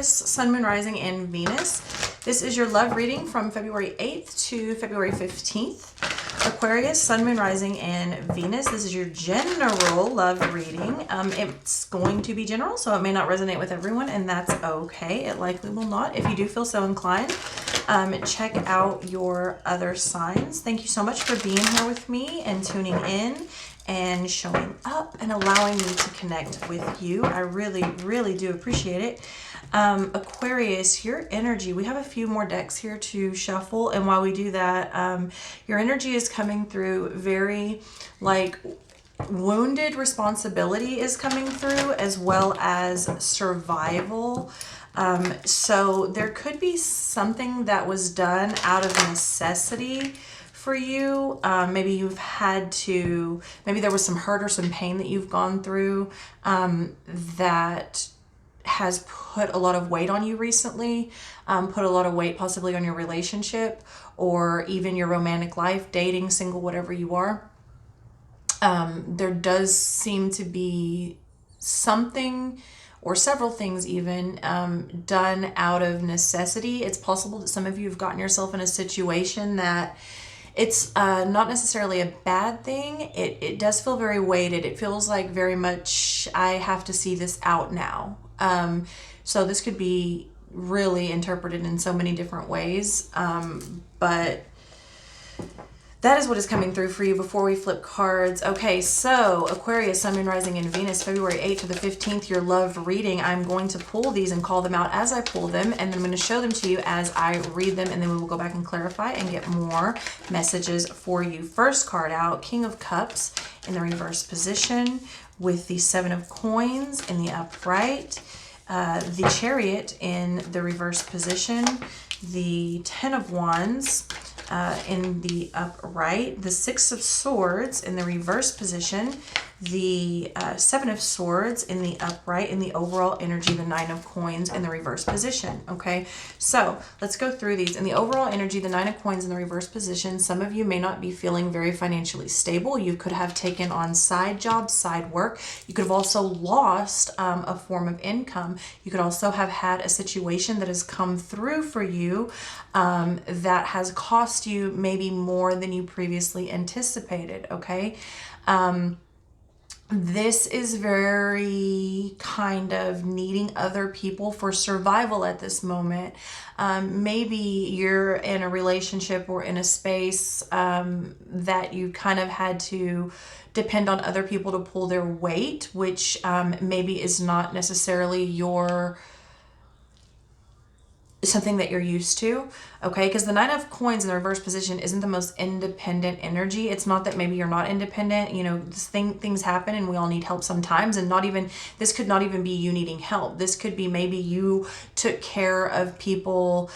Sun, Moon, Rising, and Venus. This is your love reading from February 8th to February 15th. Aquarius, Sun, Moon, Rising, and Venus. This is your general love reading. It's going to be general, so it may not resonate with everyone, and that's okay. It likely will not. If you do feel so inclined, check out your other signs. Thank you so much for being here with me and tuning in and showing up and allowing me to connect with you. I really, really do appreciate it. Aquarius, your energy, we have a few more decks here to shuffle, and while we do that, your energy is coming through very like wounded responsibility is coming through, as well as survival. So there could be something that was done out of necessity for you. Maybe you've had to, maybe there was some hurt or some pain that you've gone through that has put a lot of weight on you recently, put a lot of weight possibly on your relationship or even your romantic life, dating, single, whatever you are. There does seem to be something or several things even done out of necessity. It's possible that some of you have gotten yourself in a situation that it's not necessarily a bad thing. It does feel very weighted. It feels like very much, I have to see this out now. So this could be really interpreted in so many different ways. But that is what is coming through for you before we flip cards. Okay, so Aquarius, Sun, Moon, Rising, and Venus, February 8th to the 15th, your love reading. I'm going to pull these and call them out as I pull them, and then I'm going to show them to you as I read them, and then we will go back and clarify and get more messages for you. First card out, King of Cups in the reverse position with the Seven of Coins in the upright, the Chariot in the reverse position, the Ten of Wands in the upright, the Six of Swords in the reverse position, the Seven of Swords in the upright, in the overall energy, the Nine of Coins in the reverse position. Okay, so let's go through these. In the overall energy, the Nine of Coins in the reverse position, some of you may not be feeling very financially stable. You could have taken on side jobs, side work. You could have also lost a form of income. You could also have had a situation that has come through for you that has cost you maybe more than you previously anticipated. Okay. This is very kind of needing other people for survival at this moment. Maybe you're in a relationship or in a space that you kind of had to depend on other people to pull their weight, which maybe is not necessarily something that you're used to, okay? Because the Nine of Coins in the reverse position isn't the most independent energy. It's not that maybe you're not independent. You know, things happen and we all need help sometimes, and this could not even be you needing help. This could be maybe you took care of people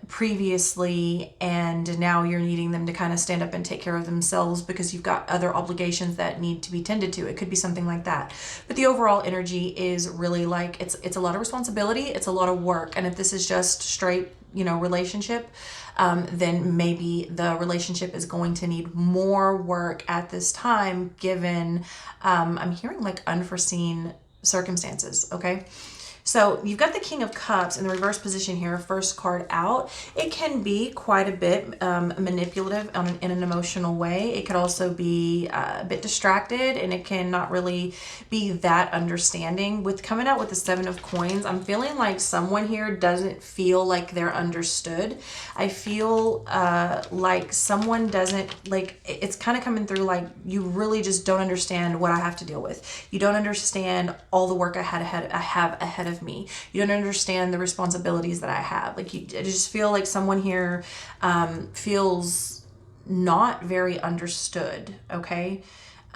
previously and now you're needing them to kind of stand up and take care of themselves because you've got other obligations that need to be tended to. It could be something like that. But the overall energy is really like, it's a lot of responsibility. It's a lot of work. And if this is just straight, relationship, then maybe the relationship is going to need more work at this time, given, I'm hearing like unforeseen circumstances. Okay. So you've got the King of Cups in the reverse position here, first card out. It can be quite a bit manipulative in an emotional way. It could also be a bit distracted, and it can not really be that understanding. With coming out with the Seven of Coins, I'm feeling like someone here doesn't feel like they're understood. I feel like someone doesn't, like, it's kind of coming through like you really just don't understand what I have to deal with. You don't understand all the work I have ahead of me. You don't understand the responsibilities that I have. Like, I just feel like someone here feels not very understood. Okay.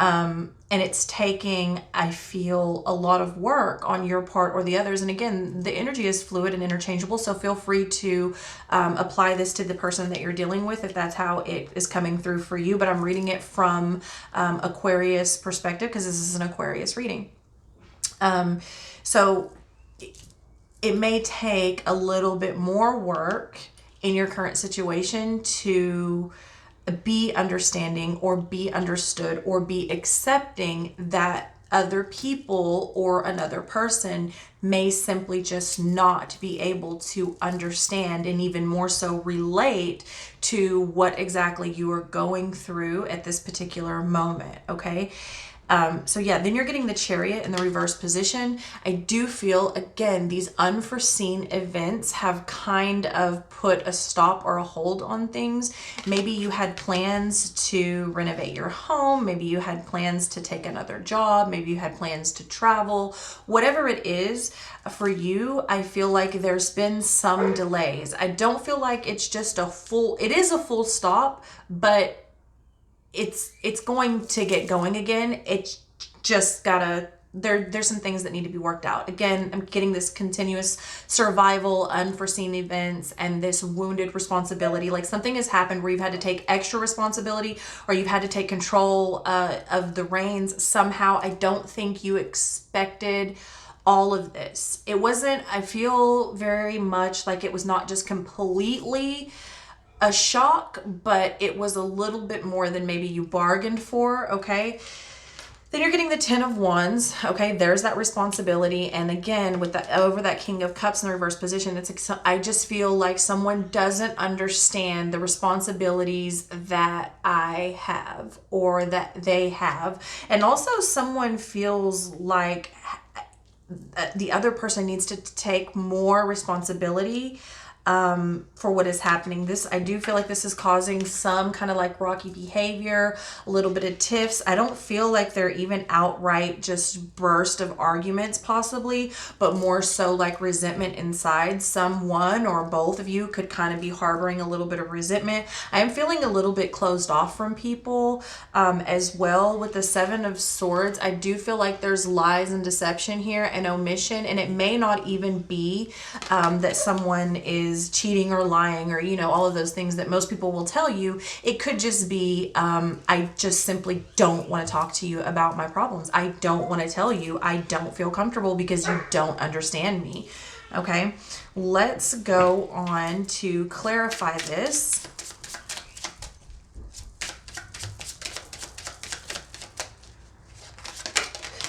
And it's taking, I feel, a lot of work on your part or the others. And again, the energy is fluid and interchangeable. So feel free to apply this to the person that you're dealing with if that's how it is coming through for you. But I'm reading it from Aquarius perspective because this is an Aquarius reading. So it may take a little bit more work in your current situation to be understanding or be understood or be accepting that other people or another person may simply just not be able to understand and even more so relate to what exactly you are going through at this particular moment, okay? So yeah, then you're getting the Chariot in the reverse position. I do feel, again, these unforeseen events have kind of put a stop or a hold on things. Maybe you had plans to renovate your home. Maybe you had plans to take another job. Maybe you had plans to travel. Whatever it is for you, I feel like there's been some delays. I don't feel like it's just it is a full stop, but it's going to get going again. It's just gotta, there's some things that need to be worked out. Again, I'm getting this continuous survival, unforeseen events, and this wounded responsibility. Like something has happened where you've had to take extra responsibility or you've had to take control of the reins somehow. I don't think you expected all of this. It wasn't, I feel very much like it was not just completely a shock, but it was a little bit more than maybe you bargained for, okay? Then you're getting the 10 of Wands, okay? There's that responsibility. And again, with that over that King of Cups in the reverse position, I just feel like someone doesn't understand the responsibilities that I have or that they have. And also someone feels like the other person needs to take more responsibility for what is happening. I do feel like this is causing some kind of like rocky behavior, a little bit of tiffs. I don't feel like they're even outright just burst of arguments possibly, but more so like resentment inside. Someone or both of you could kind of be harboring a little bit of resentment. I am feeling a little bit closed off from people as well. With the 7 of Swords, I do feel like there's lies and deception here and omission, and it may not even be that someone is cheating or lying or, you know, all of those things that most people will tell you. It could just be, I just simply don't want to talk to you about my problems. I don't want to tell you. I don't feel comfortable because you don't understand me. Okay, let's go on to clarify this.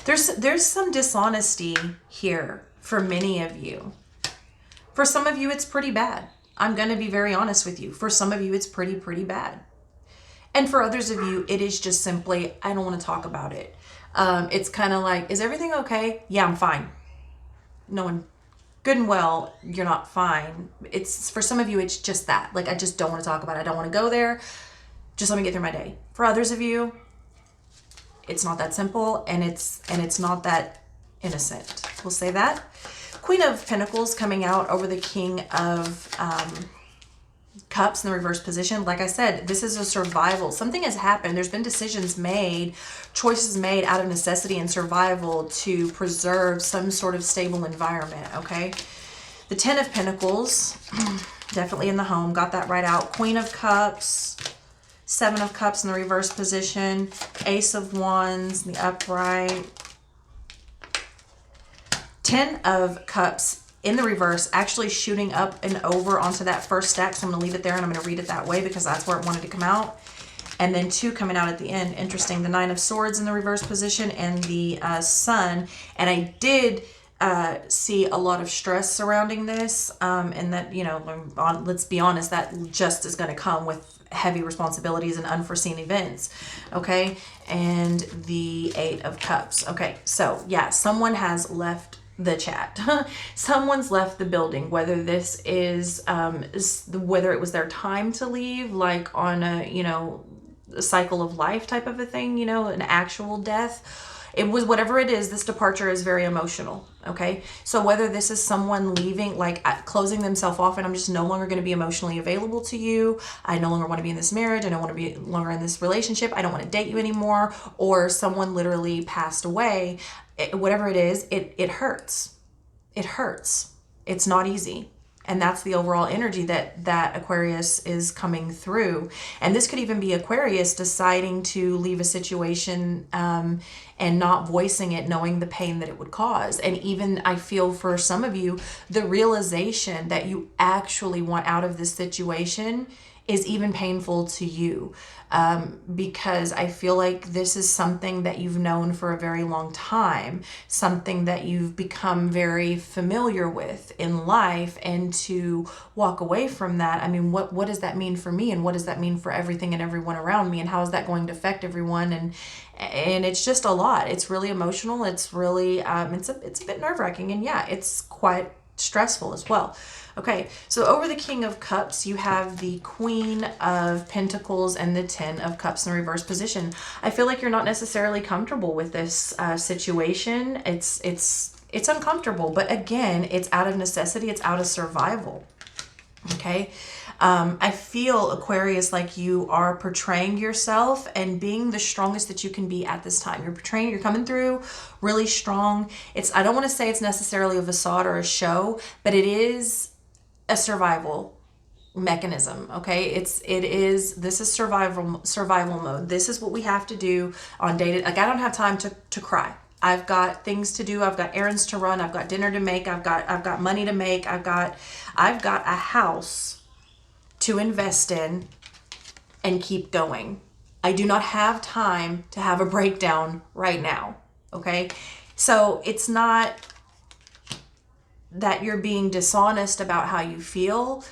There's some dishonesty here for many of you. For some of you, it's pretty bad. I'm going to be very honest with you. For some of you, it's pretty bad. And for others of you, it is just simply, I don't want to talk about it. It's kind of like, is everything okay? Yeah, I'm fine. No one, good and well, you're not fine. It's, for some of you, it's just that. Like, I just don't want to talk about it. I don't want to go there. Just let me get through my day. For others of you, it's not that simple, and it's not that innocent. We'll say that. Queen of Pentacles coming out over the King of Cups in the reverse position. Like I said, this is a survival. Something has happened. There's been decisions made, choices made out of necessity and survival to preserve some sort of stable environment, okay? The 10 of Pentacles, definitely in the home. Got that right out. Queen of Cups, 7 of Cups in the reverse position, Ace of Wands in the upright, 10 of Cups in the reverse, actually shooting up and over onto that first stack. So I'm going to leave it there and I'm going to read it that way because that's where it wanted to come out. And then 2 coming out at the end. Interesting. The 9 of Swords in the reverse position and the Sun. And I did see a lot of stress surrounding this. And that, you know, let's be honest, that just is going to come with heavy responsibilities and unforeseen events. Okay. And the 8 of Cups. Okay. So yeah, someone has left the chat. Someone's left the building, whether this is whether it was their time to leave, like on a, you know, a cycle of life type of a thing, you know, an actual death. It was whatever it is, this departure is very emotional, okay? So whether this is someone leaving, like closing themselves off and I'm just no longer going to be emotionally available to you, I no longer want to be in this marriage, I don't want to be longer in this relationship, I don't want to date you anymore, or someone literally passed away, whatever it is, it hurts. It hurts. It's not easy. And that's the overall energy that Aquarius is coming through. And this could even be Aquarius deciding to leave a situation and not voicing it, knowing the pain that it would cause. And even I feel for some of you, the realization that you actually want out of this situation is even painful to you, because I feel like this is something that you've known for a very long time, something that you've become very familiar with in life, and to walk away from that, I mean, what does that mean for me, and what does that mean for everything and everyone around me, and how is that going to affect everyone? And it's just a lot. It's really emotional. It's really it's a bit nerve-wracking, and yeah, it's quite stressful as well. Okay, so over the King of Cups, you have the Queen of Pentacles and the Ten of Cups in reverse position. I feel like you're not necessarily comfortable with this situation. It's uncomfortable, but again, it's out of necessity. It's out of survival. Okay. I feel, Aquarius, like you are portraying yourself and being the strongest that you can be at this time. You're coming through really strong. I don't want to say it's necessarily a facade or a show, but it is a survival mechanism. Okay. This is survival mode. This is what we have to do on day to, like, I don't have time to cry. I've got things to do. I've got errands to run. I've got dinner to make. I've got money to make. I've got a house to invest in and keep going. I do not have time to have a breakdown right now. Okay. So it's not that you're being dishonest about how you feel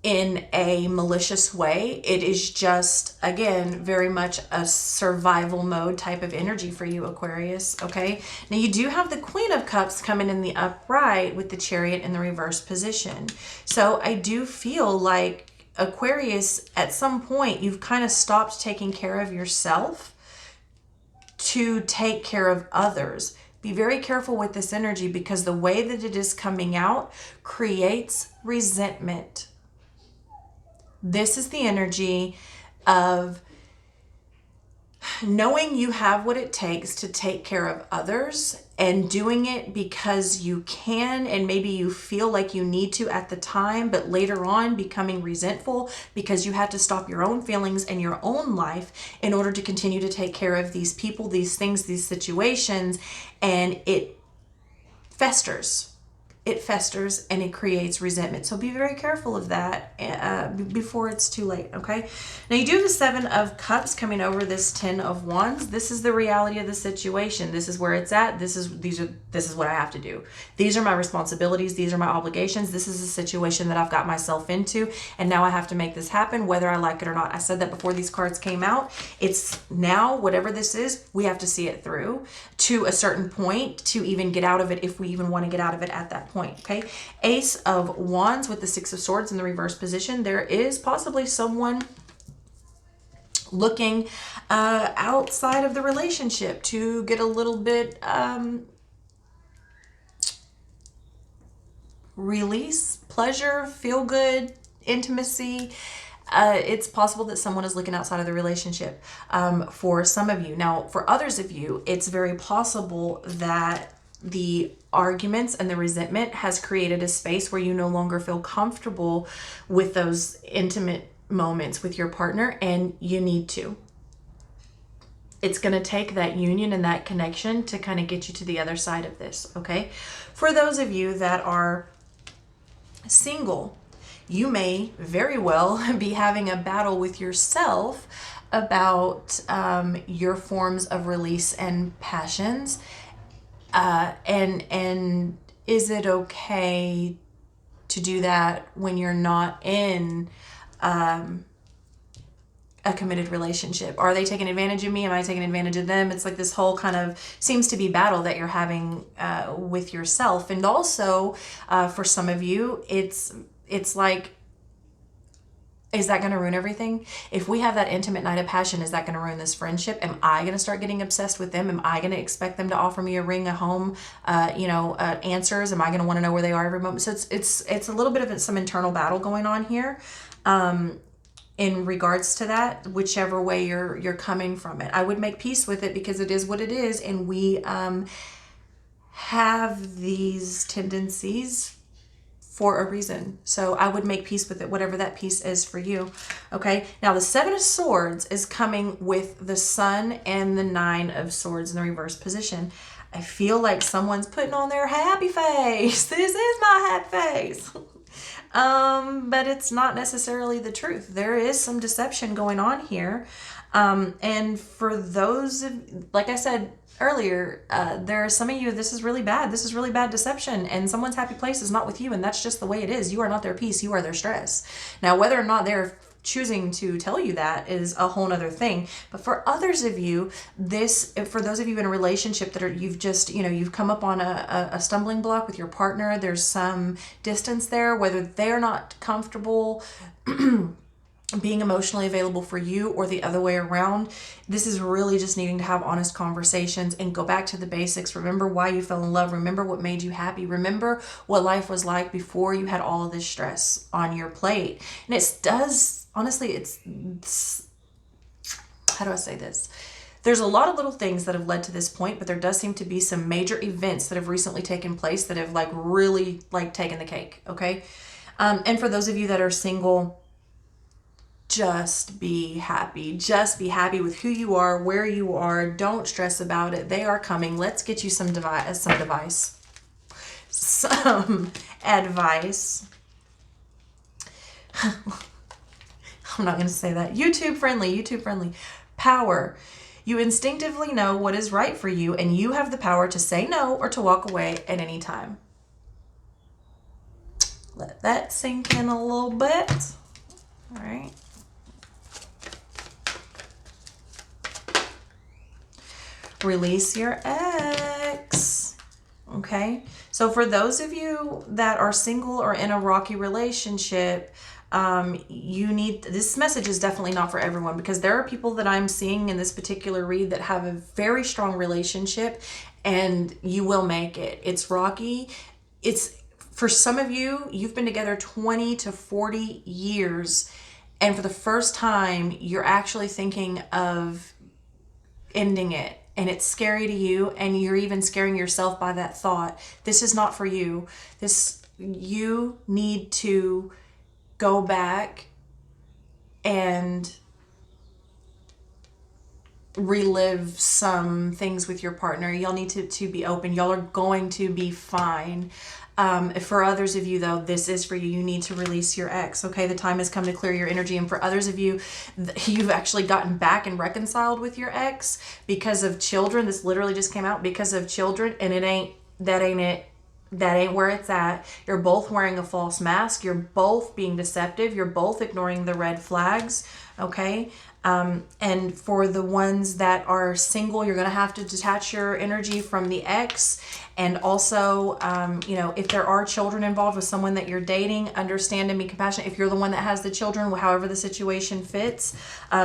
in a malicious way. It is just, again, very much a survival mode type of energy for you, Aquarius. Okay. Now you do have the Queen of Cups coming in the upright with the Chariot in the reverse position. So I do feel like, Aquarius, at some point you've kind of stopped taking care of yourself to take care of others. Be very careful with this energy, because the way that it is coming out creates resentment. This is the energy of knowing you have what it takes to take care of others and doing it because you can, and maybe you feel like you need to at the time, but later on becoming resentful because you had to stop your own feelings and your own life in order to continue to take care of these people, these things, these situations, and it festers. It festers and it creates resentment. So be very careful of that before it's too late, okay? Now you do have the Seven of Cups coming over this Ten of Wands. This is the reality of the situation. This is where it's at. This is what I have to do. These are my responsibilities. These are my obligations. This is a situation that I've got myself into, and now I have to make this happen whether I like it or not. I said that before these cards came out. It's now, whatever this is, we have to see it through to a certain point to even get out of it, if we even want to get out of it at that point. Okay. Ace of Wands with the Six of Swords in the reverse position. There is possibly someone looking outside of the relationship to get a little bit release, pleasure, feel good, intimacy. It's possible that someone is looking outside of the relationship for some of you. Now, for others of you, it's very possible that the arguments and the resentment has created a space where you no longer feel comfortable with those intimate moments with your partner, and you need to. It's going to take that union and that connection to kind of get you to the other side of this, okay? For those of you that are single, you may very well be having a battle with yourself about your forms of release and passions. And is it okay to do that when you're not in a committed relationship? Are they taking advantage of me? Am I taking advantage of them? It's like this whole kind of seems to be battle that you're having with yourself. And also for some of you, it's like Is that going to ruin everything? If we have that intimate night of passion, is that going to ruin this friendship? Am I going to start getting obsessed with them? Am I going to expect them to offer me a ring, a home, answers? Am I going to want to know where they are every moment? So it's a little bit of some internal battle going on here, in regards to that, whichever way you're coming from it. I would make peace with it because it is what it is, and we have these tendencies for a reason. So I would make peace with it, whatever that peace is for you. Okay. Now the 7 of Swords is coming with the Sun and the 9 of Swords in the reverse position. I feel like someone's putting on their happy face. This is my happy face. But it's not necessarily the truth. There is some deception going on here. And for those, like I said earlier, there are some of you, this is really bad. This is really bad deception, and someone's happy place is not with you, and that's just the way it is. You are not their peace. You are their stress. Now, whether or not they're choosing to tell you that is a whole nother thing. But for others of you, for those of you in a relationship that you've come up on a stumbling block with your partner, there's some distance there, whether they're not comfortable being emotionally available for you or the other way around. This is really just needing to have honest conversations and go back to the basics. Remember why you fell in love. Remember what made you happy. Remember what life was like before you had all of this stress on your plate. And honestly, how do I say this? There's a lot of little things that have led to this point, but there does seem to be some major events that have recently taken place that have really taken the cake. Okay. And for those of you that are single, just be happy. Just be happy with who you are, where you are. Don't stress about it. They are coming. Let's get you some advice. I'm not going to say that. YouTube friendly. Power. You instinctively know what is right for you, and you have the power to say no or to walk away at any time. Let that sink in a little bit. All right. Release your ex. Okay. So for those of you that are single or in a rocky relationship, this message is definitely not for everyone, because there are people that I'm seeing in this particular read that have a very strong relationship, and you will make it. It's rocky. For some of you, you've been together 20 to 40 years, and for the first time, you're actually thinking of ending it. And it's scary to you, and you're even scaring yourself by that thought. This is not for you. You need to go back and relive some things with your partner. Y'all need to be open. Y'all are going to be fine. For others of you, though, this is for you. You need to release your ex. Okay, the time has come to clear your energy. And for others of you, you've actually gotten back and reconciled with your ex because of children. This literally just came out, because of children, and that ain't it. That ain't where it's at. You're both wearing a false mask. You're both being deceptive. You're both ignoring the red flags. Okay. And for the ones that are single, you're going to have to detach your energy from the ex. And also, if there are children involved with someone that you're dating, understand and be compassionate. If you're the one that has the children, however the situation fits,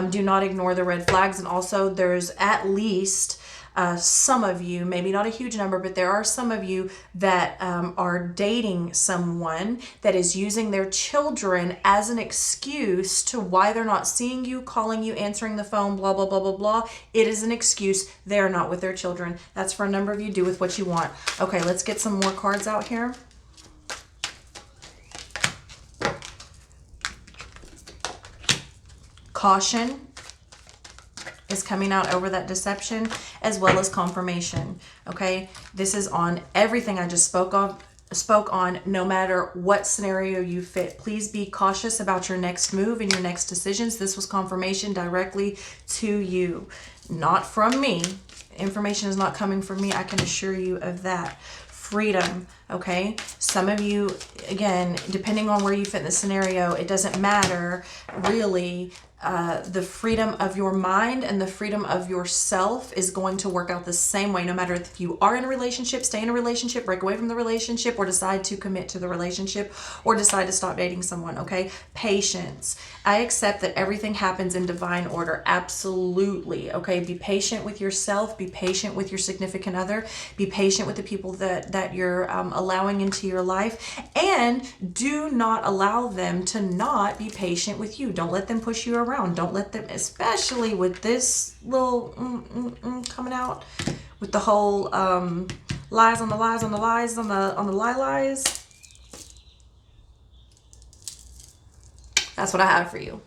do not ignore the red flags. And also, there's at least some of you, maybe not a huge number, but there are some of you that are dating someone that is using their children as an excuse to why they're not seeing you, calling you, answering the phone, blah, blah, blah, blah, blah. It is an excuse. They're not with their children. That's for a number of you. Do with what you want. Okay, let's get some more cards out here. Caution is coming out over that deception, as well as confirmation. Okay, this is on everything I just spoke on, no matter what scenario you fit. Please be cautious about your next move and your next decisions. This was confirmation directly to you, not from me. Information is not coming from me. I can assure you of that. Freedom. Okay, some of you, again, depending on where you fit in the scenario, it doesn't matter really. the freedom of your mind and the freedom of yourself is going to work out the same way, no matter if you are in a relationship, stay in a relationship, break away from the relationship, or decide to commit to the relationship, or decide to stop dating someone, okay? Patience. I accept that everything happens in divine order. Absolutely, okay? Be patient with yourself. Be patient with your significant other. Be patient with the people that you're allowing into your life. And do not allow them to not be patient with you. Don't let them push you around. Don't let them, especially with this little coming out with the whole lies on the lies on the lies on the lies. That's what I have for you.